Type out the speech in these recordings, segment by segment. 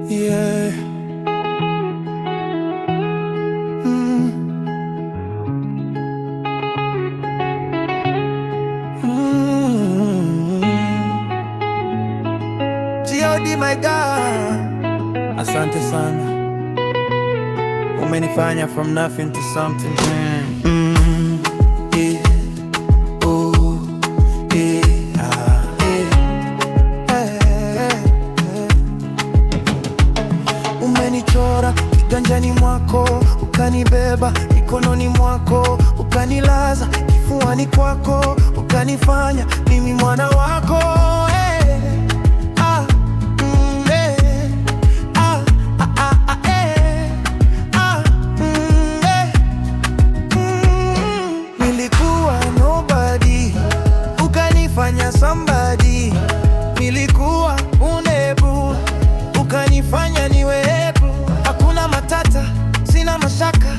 Yeah. Mm. Mm. G.O.D. my God, asante sana, umenifanya from nothing to something. Yeah. Oh. Yeah. Umenichora kiganjani mwako, ukanibeba mikononi mwako, ukanilaza kifuani kwako, ukanifanya mimi mwana wako. Nilikuwa nobody, ukanifanya somebody. Nilikuwa unebu, ukanifanya niwepo. Hakuna matata, sina mashaka,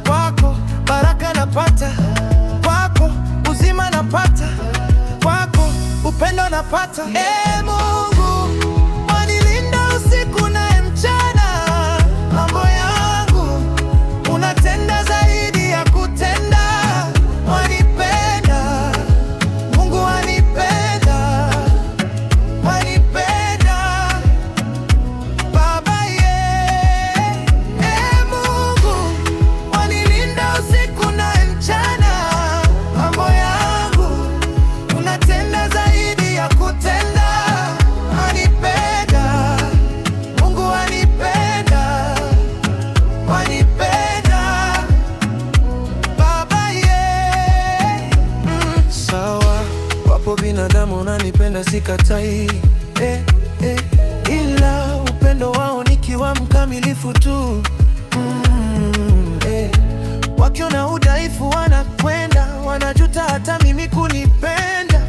kwako baraka napata, kwako uzima napata, kwako upendo napata. Mungu wanilinda usiku na mchana, mambo yangu unatenda zaidi ya kutenda. Wanipenda Mungu, wanipenda, wanipenda Baba, Mungu wanilinda usiku na mchana, mambo yangu unatenda zaidi ya kutenda. Wanipenda Mungu, wanipenda, wanipenda Baba, Sawa, wapo binadamu unanipenda, sikatai, ila upendo wao nikiwa mkamilifu tu. Wakiona udhaifu wanakwenda, wanajuta hata mimi kunipenda,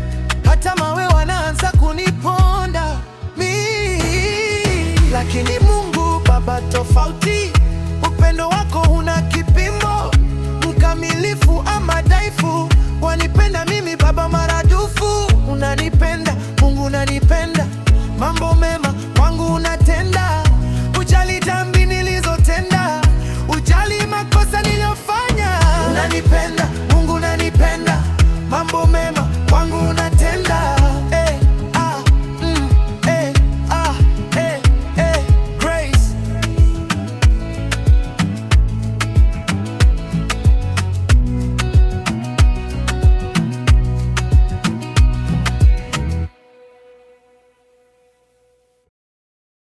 hata mawe wanaanza kuniponda lakini Mungu Baba tofauti, upendo wako huna kipimo, mkamilifu ama dhaifu, wanipenda mimi Baba maradufu. Unanipenda Mungu, unanipenda, mambo mema kwangu unatenda, ujali dhambi nilizotenda, ujali makosa niliyofanya. Unanipenda Mungu, unanipenda, mambo mema